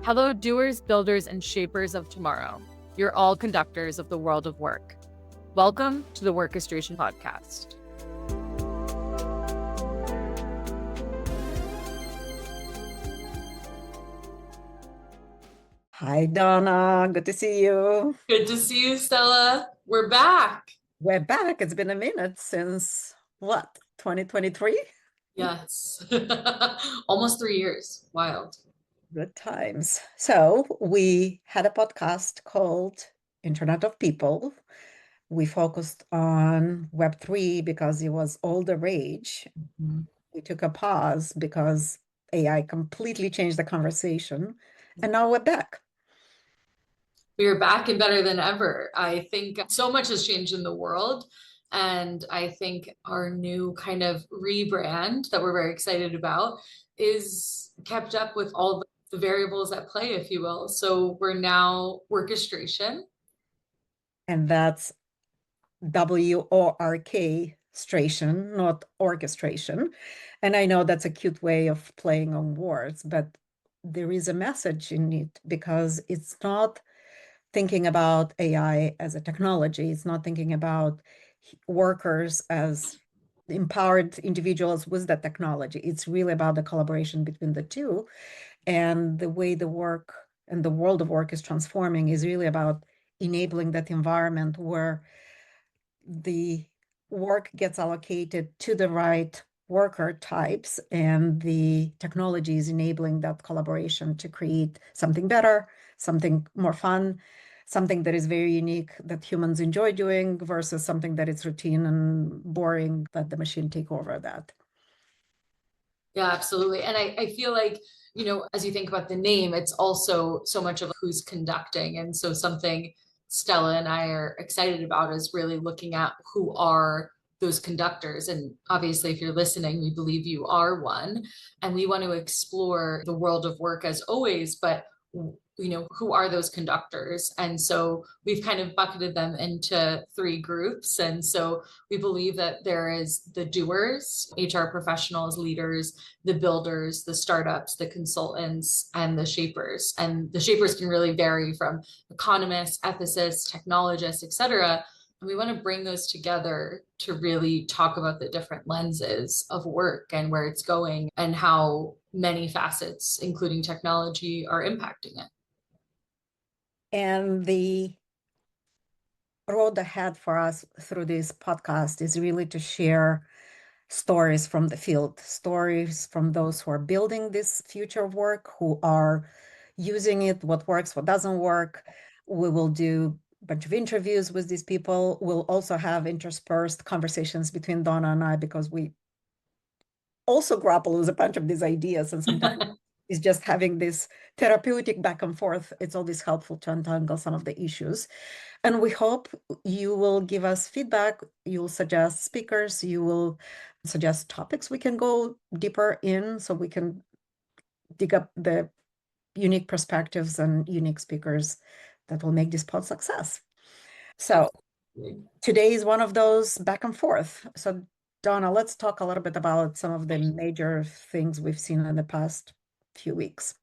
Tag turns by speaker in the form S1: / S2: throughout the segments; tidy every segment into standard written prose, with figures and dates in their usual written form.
S1: Hello, doers, builders, and shapers of tomorrow. You're all conductors of the world of work. Welcome to the Workestration podcast.
S2: Hi, Donna. Good to see you.
S3: Good to see you, Stella. We're back.
S2: We're back. It's been a minute since what, 2023?
S3: Yes. Almost 3 years. Wild.
S2: Good times. So we had a podcast called Internet of People. We focused on Web3 because it was all the rage. We took a pause because AI completely changed the conversation. And now we're back.
S3: We are back and better than ever. I think so much has changed in the world. And I think our new kind of rebrand that we're very excited about is kept up with all the variables at play, if you will. So we're now Workestration.
S2: And that's WORK-stration, not orchestration. And I know that's a cute way of playing on words, but there is a message in it because it's not thinking about AI as a technology. It's not thinking about workers as empowered individuals with that technology. It's really about the collaboration between the two. And the way the work and the world of work is transforming is really about enabling that environment where the work gets allocated to the right worker types, and the technology is enabling that collaboration to create something better, something more fun, something that is very unique that humans enjoy doing versus something that is routine and boring, let the machine take over that.
S3: Yeah, absolutely. And I feel like, as you think about the name, it's also so much of who's conducting. And so something Stella and I are excited about is really looking at who are those conductors. And obviously, if you're listening, we believe you are one. And we want to explore the world of work as always, but who are those conductors? And so we've kind of bucketed them into 3 groups. And so we believe that there is the doers, HR professionals, leaders, the builders, the startups, the consultants, and the shapers. And the shapers can really vary from economists, ethicists, technologists, et cetera. And we want to bring those together to really talk about the different lenses of work and where it's going and how many facets, including technology, are impacting it.
S2: And the road ahead for us through this podcast is really to share stories from the field, stories from those who are building this future of work, who are using it, what works, what doesn't work. We will do a bunch of interviews with these people. We'll also have interspersed conversations between Donna and I, because we also grapple with a bunch of these ideas, and sometimes it's just having this therapeutic back and forth. It's always helpful to untangle some of the issues. And we hope you will give us feedback. You'll suggest speakers. You will suggest topics we can go deeper in, so we can dig up the unique perspectives and unique speakers that will make this pod success. So today is one of those back and forth. So Donna, let's talk a little bit about some of the major things we've seen in the past few weeks.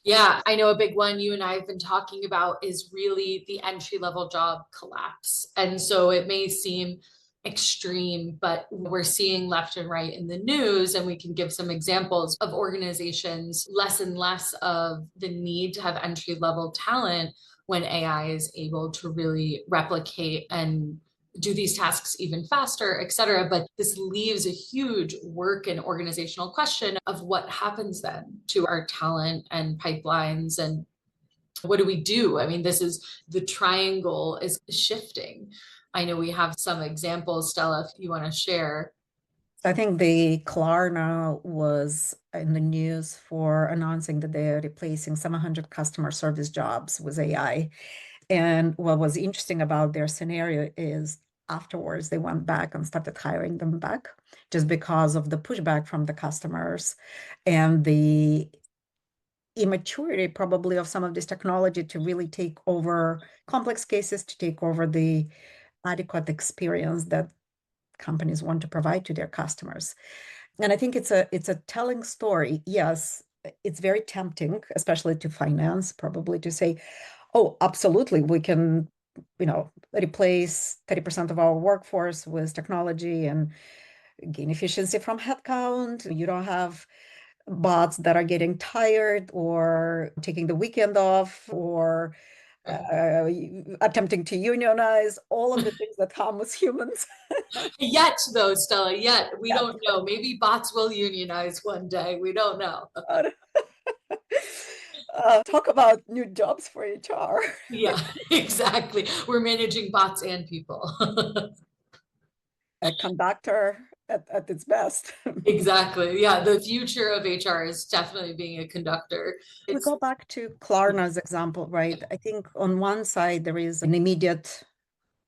S3: Yeah, I know a big one you and I have been talking about is really the entry-level job collapse. And so it may seem extreme, but we're seeing left and right in the news, and we can give some examples of organizations less and less of the need to have entry-level talent when AI is able to really replicate and do these tasks even faster, et cetera. But this leaves a huge work and organizational question of what happens then to our talent and pipelines, and what do we do? I mean, this is the triangle is shifting. I know we have some examples, Stella, if you want to share.
S2: I think the Klarna was in the news for announcing that they're replacing some 100 customer service jobs with AI. And what was interesting about their scenario is afterwards they went back and started hiring them back, just because of the pushback from the customers and the immaturity probably of some of this technology to really take over complex cases, to take over the adequate experience that companies want to provide to their customers. And I think it's a telling story. Yes, it's very tempting, especially to finance, probably to say, oh, absolutely, we can, replace 30% of our workforce with technology and gain efficiency from headcount. You don't have bots that are getting tired or taking the weekend off or attempting to unionize, all of the things that come with humans.
S3: Yet, though, Stella, yet we
S2: Yeah.
S3: don't know. Maybe bots will unionize one day. We don't know.
S2: Talk about new jobs for HR.
S3: Yeah, exactly. We're managing bots and people.
S2: A conductor at its best.
S3: Exactly. Yeah, the future of HR is definitely being a conductor.
S2: We go back to Klarna's example, right? I think on one side, there is an immediate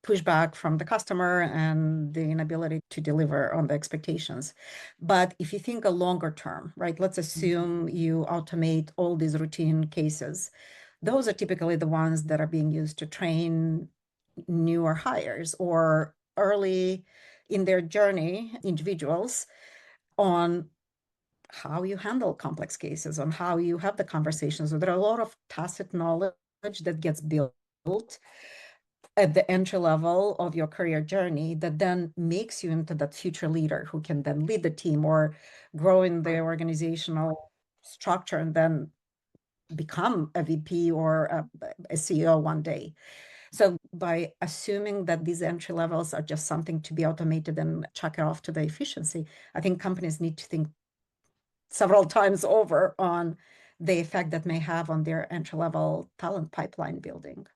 S2: pushback from the customer and the inability to deliver on the expectations. But if you think a longer term, right, let's assume you automate all these routine cases. Those are typically the ones that are being used to train newer hires or early in their journey individuals on how you handle complex cases, on how you have the conversations. So there are a lot of tacit knowledge that gets built at the entry level of your career journey that then makes you into that future leader who can then lead the team or grow in the organizational structure and then become a VP or a CEO one day. So by assuming that these entry levels are just something to be automated and chuck it off to the efficiency, I think companies need to think several times over on the effect that may have on their entry level talent pipeline building.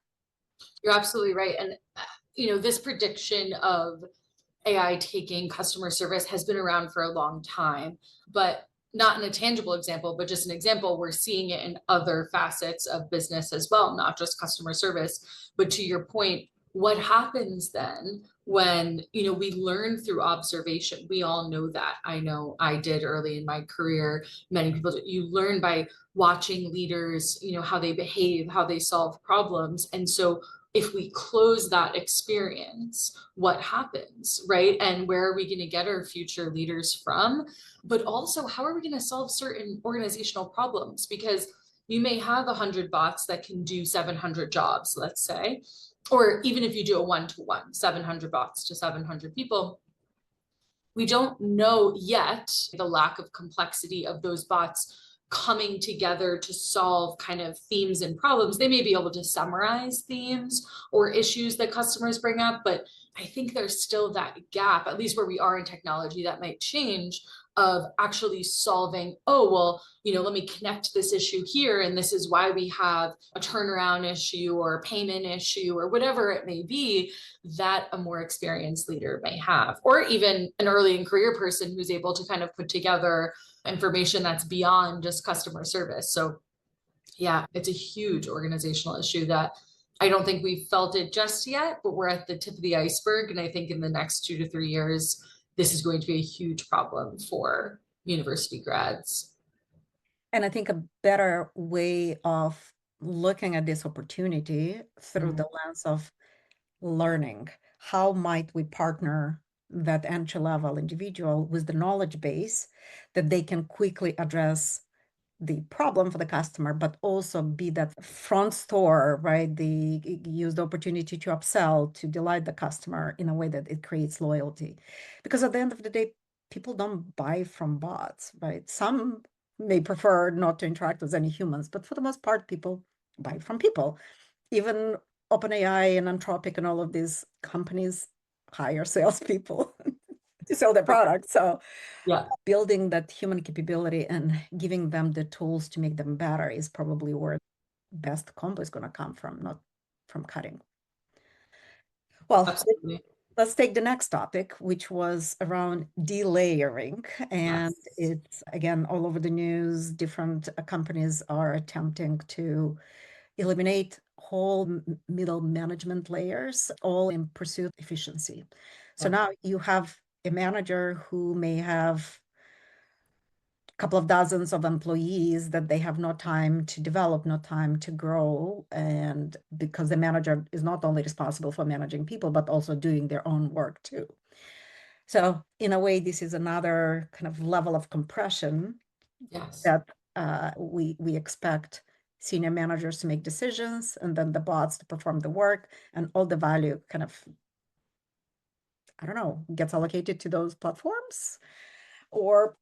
S3: You're absolutely right. And, this prediction of AI taking customer service has been around for a long time, but not in a tangible example, but just an example. We're seeing it in other facets of business as well, not just customer service. But to your point, what happens then when, we learn through observation? We all know that. I know I did early in my career. Many people, you learn by watching leaders, how they behave, how they solve problems. And so if we close that experience, what happens, right? And where are we going to get our future leaders from? But also, how are we going to solve certain organizational problems? Because you may have 100 bots that can do 700 jobs, let's say, or even if you do a one-to-one, 700 bots to 700 people, we don't know yet the lack of complexity of those bots coming together to solve kind of themes and problems. They may be able to summarize themes or issues that customers bring up, but I think there's still that gap, at least where we are in technology, that might change, of actually solving, let me connect this issue here, and this is why we have a turnaround issue or a payment issue or whatever it may be, that a more experienced leader may have, or even an early in career person who's able to kind of put together information that's beyond just customer service. So yeah, it's a huge organizational issue that I don't think we've felt it just yet, but we're at the tip of the iceberg. And I think in the next 2 to 3 years, this is going to be a huge problem for university grads.
S2: And I think a better way of looking at this opportunity through the lens of learning, how might we partner that entry-level individual with the knowledge base that they can quickly address the problem for the customer, but also be that front store, right? Use the opportunity to upsell, to delight the customer in a way that it creates loyalty. Because at the end of the day, people don't buy from bots, right? Some may prefer not to interact with any humans, but for the most part, people buy from people. Even OpenAI and Anthropic and all of these companies hire salespeople to sell their products. So
S3: yeah,
S2: building that human capability and giving them the tools to make them better is probably where best combo is going to come from, not from cutting. Well,
S3: absolutely.
S2: let's take the next topic, which was around delayering. And
S3: Yes.
S2: it's, again, all over the news. Different companies are attempting to eliminate whole middle management layers, all in pursuit of efficiency. So now you have a manager who may have a couple of dozens of employees that they have no time to develop, no time to grow. And because the manager is not only responsible for managing people, but also doing their own work too. So in a way, this is another kind of level of compression
S3: Yes.
S2: that we expect senior managers to make decisions and then the bots to perform the work, and all the value kind of, I don't know, gets allocated to those platforms or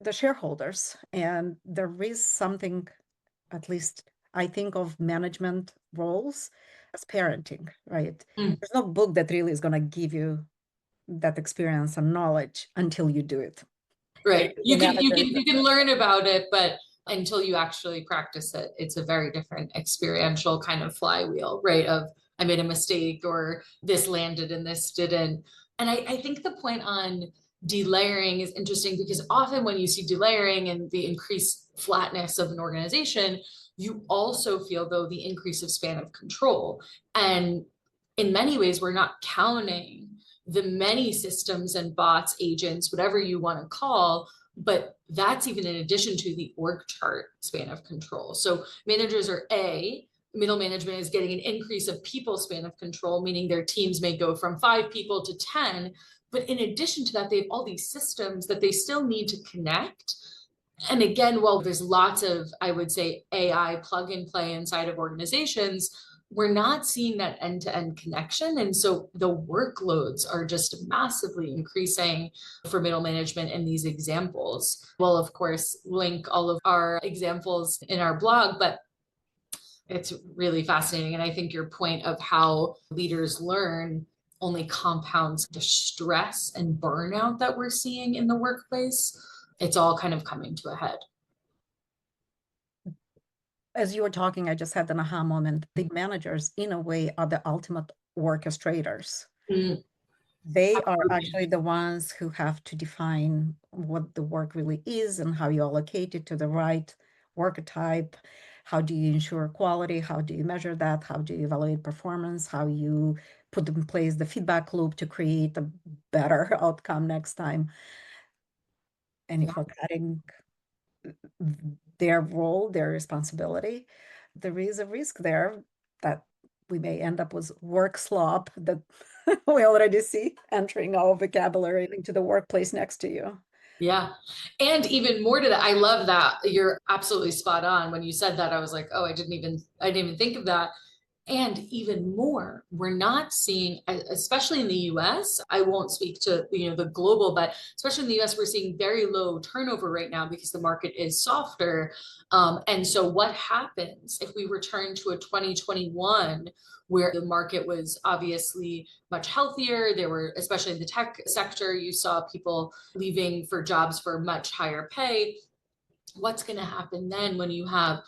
S2: the shareholders. And there is something, at least I think of management roles as parenting, right? There's no book that really is going to give you that experience and knowledge until you do it.
S3: Right.
S2: The
S3: You
S2: managers-
S3: can learn about it, but until you actually practice it, it's a very different experiential kind of flywheel, right? Of I made a mistake, or this landed and this didn't. And I think the point on delayering is interesting, because often when you see delayering and the increased flatness of an organization, you also feel, though, the increase of span of control. And in many ways, we're not counting the many systems and bots, agents, whatever you want to call, but that's even in addition to the org chart span of control. So managers are middle management is getting an increase of people span of control, meaning their teams may go from 5 people to 10. But in addition to that, they have all these systems that they still need to connect. And again, while there's lots of, I would say, AI plug and play inside of organizations, we're not seeing that end-to-end connection. And so the workloads are just massively increasing for middle management in these examples. We'll, of course, link all of our examples in our blog, but it's really fascinating. And I think your point of how leaders learn only compounds the stress and burnout that we're seeing in the workplace. It's all kind of coming to a head.
S2: As you were talking, I just had an aha moment. The managers, in a way, are the ultimate orchestrators. They are actually the ones who have to define what the work really is and how you allocate it to the right work type. How do you ensure quality? How do you measure that? How do you evaluate performance? How you put in place the feedback loop to create a better outcome next time? And if we're cutting their role, their responsibility, there is a risk there that we may end up with work slop that we already see entering our vocabulary into the workplace next to you.
S3: Yeah. And even more to that, I love that. You're absolutely spot on. When you said that, I was like, oh, I didn't even think of that. And even more, we're not seeing, especially in the US, I won't speak to the global, but especially in the US, we're seeing very low turnover right now because the market is softer. And so what happens if we return to a 2021 where the market was obviously much healthier? There were, especially in the tech sector, you saw people leaving for jobs for much higher pay. What's going to happen then when you have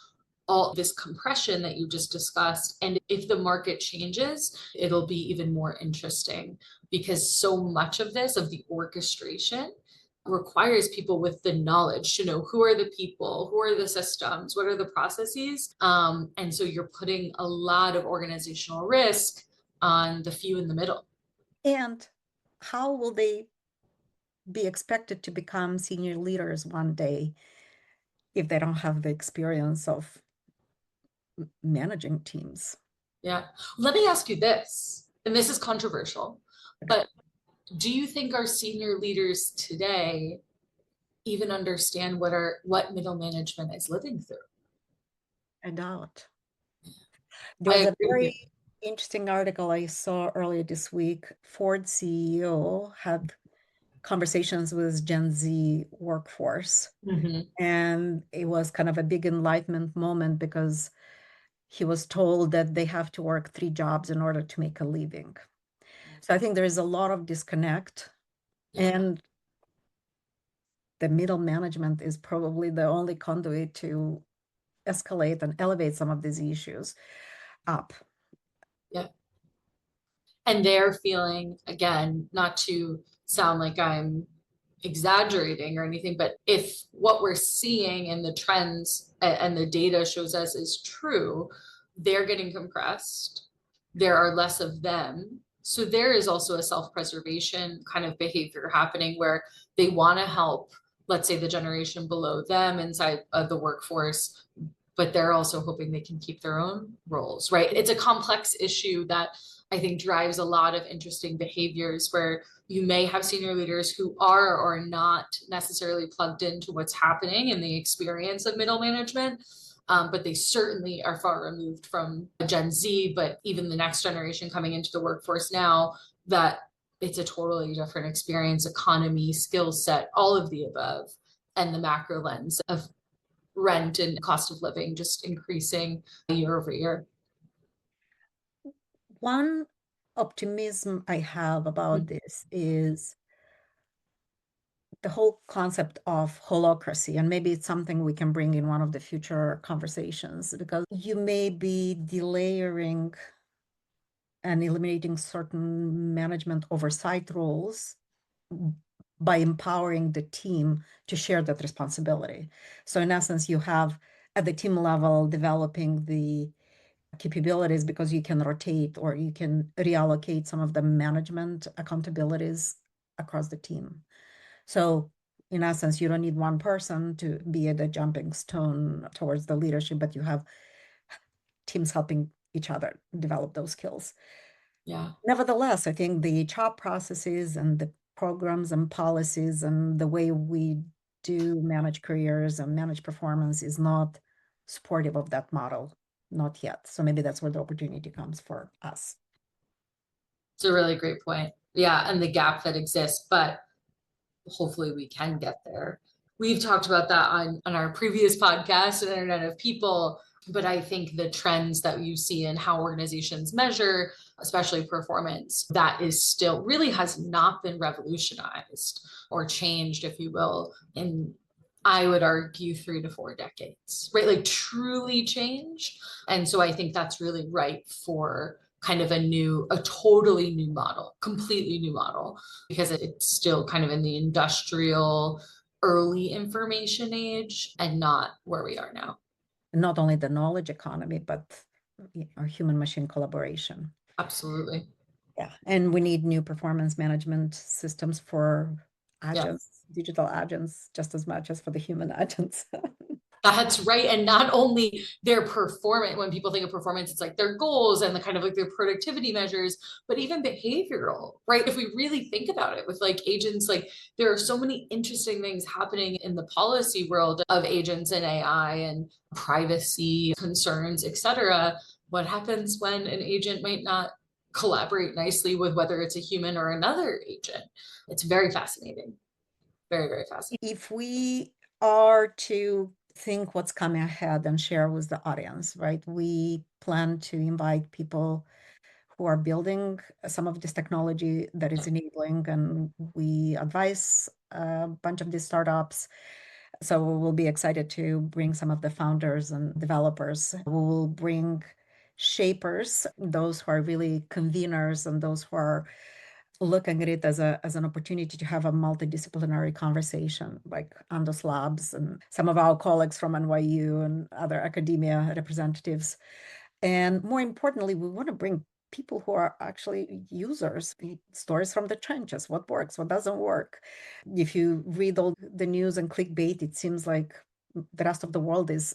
S3: all this compression that you just discussed? And if the market changes, it'll be even more interesting, because so much of the orchestration requires people with the knowledge to know who are the people, who are the systems, what are the processes. And so you're putting a lot of organizational risk on the few in the middle.
S2: And how will they be expected to become senior leaders one day if they don't have the experience of managing teams?
S3: Yeah. Let me ask you this, and this is controversial, but do you think our senior leaders today even understand what middle management is living through?
S2: I doubt. There was a very interesting article I saw earlier this week. Ford CEO had conversations with Gen Z workforce. And it was kind of a big enlightenment moment, because he was told that they have to work 3 jobs in order to make a living. So I think there is a lot of disconnect. And the middle management is probably the only conduit to escalate and elevate some of these issues up.
S3: Yeah. And they're feeling, again, not to sound like I'm exaggerating or anything, but if what we're seeing in the trends and the data shows us is true, they're getting compressed. There are less of them. So there is also a self-preservation kind of behavior happening where they want to help, let's say, the generation below them inside of the workforce, but they're also hoping they can keep their own roles, right? It's a complex issue that I think drives a lot of interesting behaviors where you may have senior leaders who are or are not necessarily plugged into what's happening in the experience of middle management. But they certainly are far removed from Gen Z, but even the next generation coming into the workforce now, that it's a totally different experience, economy, skill set, all of the above, and the macro lens of rent and cost of living just increasing year over year.
S2: One optimism I have about this is the whole concept of holacracy, and maybe it's something we can bring in one of the future conversations, because you may be delayering and eliminating certain management oversight roles by empowering the team to share that responsibility. So in essence, you have at the team level developing the capabilities because you can rotate or you can reallocate some of the management accountabilities across the team. So in essence, you don't need one person to be the jumping stone towards the leadership, but you have teams helping each other develop those skills.
S3: Yeah.
S2: Nevertheless, I think the HR processes and the programs and policies and the way we do manage careers and manage performance is not supportive of that model, not yet. So maybe that's where the opportunity comes for us.
S3: It's a really great point. Yeah, and the gap that exists, but hopefully we can get there. We've talked about that on our previous podcast, Internet of People, but I think the trends that you see in how organizations measure, especially performance, that is still really has not been revolutionized or changed, if you will, in I would argue 3 to 4 decades, right? Like truly changed. And so I think that's really ripe for kind of a totally new model, completely new model, because it's still kind of in the industrial early information age and not where we are now.
S2: Not only the knowledge economy, but our human machine collaboration.
S3: Absolutely.
S2: Yeah. And we need new performance management systems for agents, digital agents, just as much as for the human agents.
S3: That's right. And not only their performance, when people think of performance, it's like their goals and the kind of like their productivity measures, but even behavioral, right? If we really think about it with like agents, like there are so many interesting things happening in the policy world of agents and AI and privacy concerns, et cetera. What happens when an agent might not collaborate nicely with whether it's a human or another agent? It's very fascinating. Very, very fascinating.
S2: If we are to think what's coming ahead and share with the audience, right? We plan to invite people who are building some of this technology that is enabling, and we advise a bunch of these startups. So we'll be excited to bring some of the founders and developers. We will bring shapers, those who are really conveners and those who are looking at it as an opportunity to have a multidisciplinary conversation, like Andos Labs and some of our colleagues from NYU and other academia representatives. And more importantly, we want to bring people who are actually users, stories from the trenches, what works, what doesn't work. If you read all the news and clickbait, it seems like the rest of the world has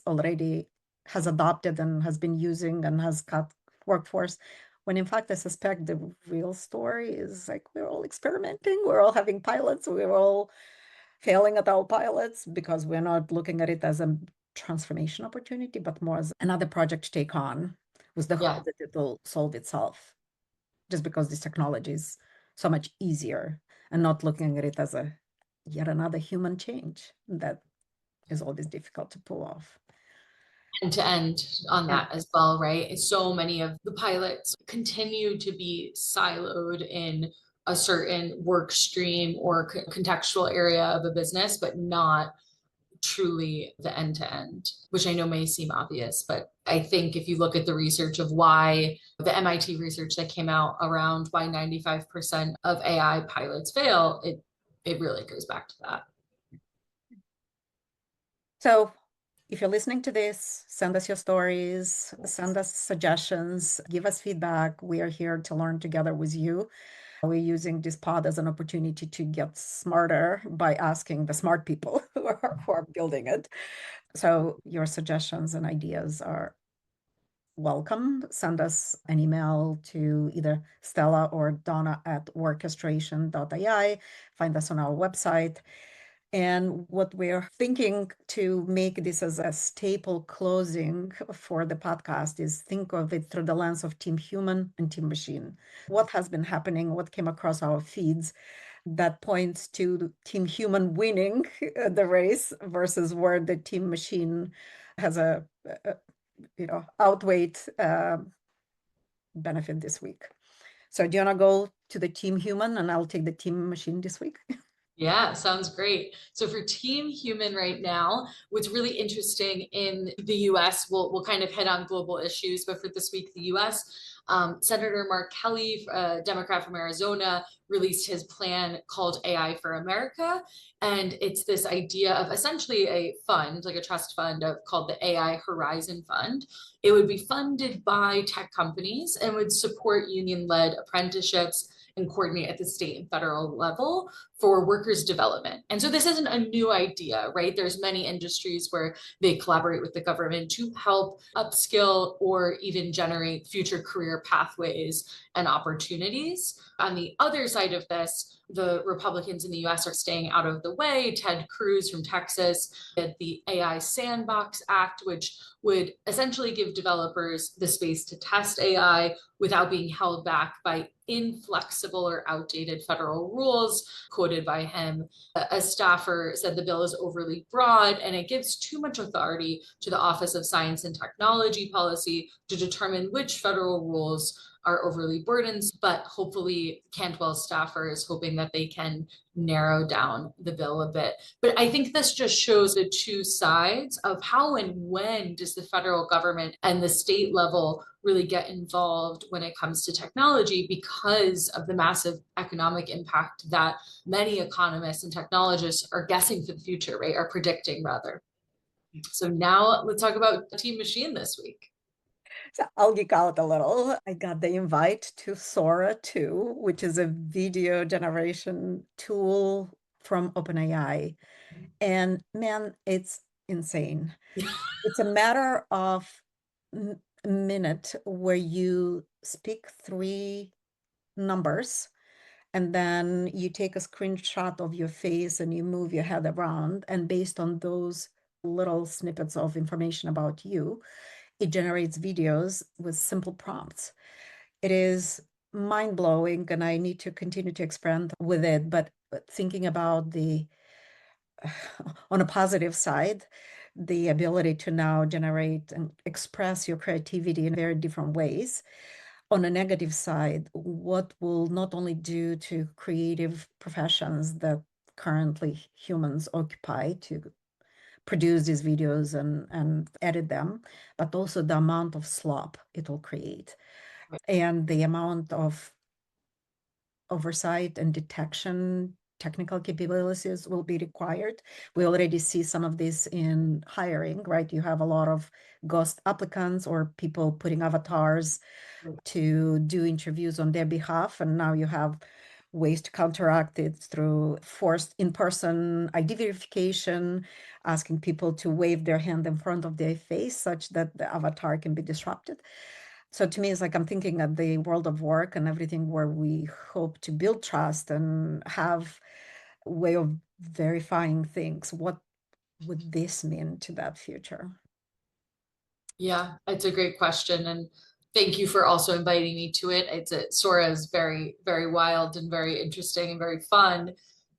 S2: adopted and has been using and has cut workforce. When in fact, I suspect the real story is like we're all experimenting, we're all having pilots, we're all failing at our pilots because we're not looking at it as a transformation opportunity, but more as another project to take on with the hope that it will solve itself, just because this technology is so much easier, and not looking at it as yet another human change that is always difficult to pull off.
S3: End to end on that as well, right? So many of the pilots continue to be siloed in a certain work stream or contextual area of a business, but not truly the end to end, which I know may seem obvious, but I think if you look at the research of why the MIT research that came out around why 95% of AI pilots fail, it really goes back to that.
S2: So if you're listening to this, send us your stories, send us suggestions, give us feedback. We are here to learn together with you. We're using this pod as an opportunity to get smarter by asking the smart people who are building it. So your suggestions and ideas are welcome. Send us an email to either Stella or Donna at workestration.ai. Find us on our website. And what we're thinking to make this as a staple closing for the podcast is think of it through the lens of team human and team machine. What has been happening, what came across our feeds that points to team human winning the race versus where the team machine has a outweighed benefit this week. So do you want to go to the team human and I'll take the team machine this week?
S3: Yeah, sounds great. So for Team Human right now, what's really interesting in the US, we'll kind of hit on global issues, but for this week, the US, Senator Mark Kelly, a Democrat from Arizona, released his plan called AI for America. And it's this idea of essentially a fund, like a trust fund called the AI Horizon Fund. It would be funded by tech companies and would support union-led apprenticeships and coordinate at the state and federal level for workers' development. And so this isn't a new idea, right? There's many industries where they collaborate with the government to help upskill or even generate future career pathways and opportunities. On the other side of this, the Republicans in the US are staying out of the way. Ted Cruz from Texas did the AI Sandbox Act, which would essentially give developers the space to test AI without being held back by inflexible or outdated federal rules. Quoted by him, a staffer said the bill is overly broad and it gives too much authority to the Office of Science and Technology Policy to determine which federal rules are overly burdensome, but hopefully Cantwell staffer is hoping that they can narrow down the bill a bit. But I think this just shows the two sides of how and when does the federal government and the state level really get involved when it comes to technology, because of the massive economic impact that many economists and technologists are guessing for the future, right? Are predicting rather. So now let's talk about Team Machine this week.
S2: So I'll geek out a little. I got the invite to Sora 2, which is a video generation tool from OpenAI. And man, it's insane. It's a matter of a minute where you speak 3 numbers and then you take a screenshot of your face and you move your head around. And based on those little snippets of information about you, it generates videos with simple prompts. It is mind-blowing, and I need to continue to experiment with it. But thinking about on a positive side, the ability to now generate and express your creativity in very different ways. On a negative side, what will not only do to creative professions that currently humans occupy to produce these videos and edit them, but also the amount of slop it will create and the amount of oversight and detection technical capabilities will be required. We already see some of this in hiring, right? You have a lot of ghost applicants or people putting avatars to do interviews on their behalf. And now you have ways to counteract it through forced in-person ID verification, asking people to wave their hand in front of their face such that the avatar can be disrupted. So to me, it's like I'm thinking of the world of work and everything where we hope to build trust and have a way of verifying things. What would this mean to that future?
S3: Yeah, it's a great question. And thank you for also inviting me to it. Sora is very, very wild and very interesting and very fun.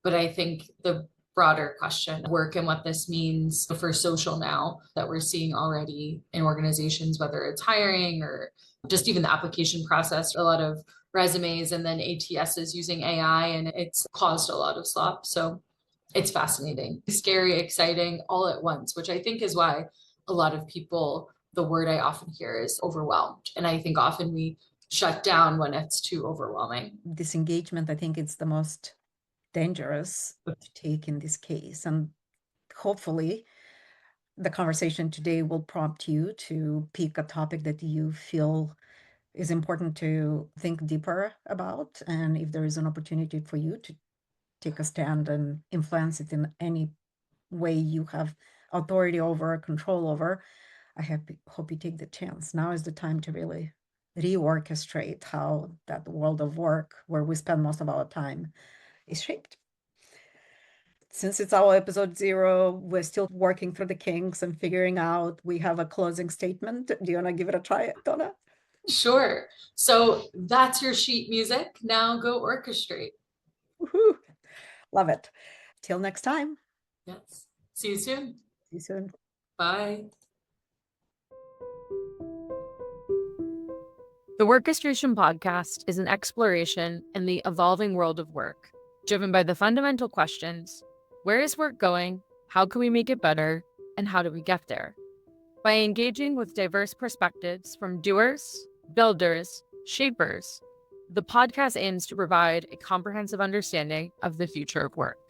S3: But I think the broader question, work and what this means for social now that we're seeing already in organizations, whether it's hiring or just even the application process, a lot of resumes and then ATSs using AI, and it's caused a lot of slop. So it's fascinating, scary, exciting, all at once, which I think is why a lot of people, the word I often hear is overwhelmed. And I think often we shut down when it's too overwhelming.
S2: Disengagement, I think it's the most dangerous to take in this case. And hopefully the conversation today will prompt you to pick a topic that you feel is important to think deeper about. And if there is an opportunity for you to take a stand and influence it in any way you have authority over, control over, hope you take the chance. Now is the time to really reorchestrate how that world of work, where we spend most of our time, is shaped. Since it's our episode 0, we're still working through the kinks and figuring out. We have a closing statement. Do you want to give it a try, Donna?
S3: Sure. So that's your sheet music. Now go orchestrate.
S2: Woohoo! Love it. Till next time.
S3: Yes. See you soon.
S2: See you soon.
S3: Bye.
S1: The Workestration podcast is an exploration in the evolving world of work, driven by the fundamental questions: where is work going? How can we make it better? And how do we get there? By engaging with diverse perspectives from doers, builders, shapers, the podcast aims to provide a comprehensive understanding of the future of work.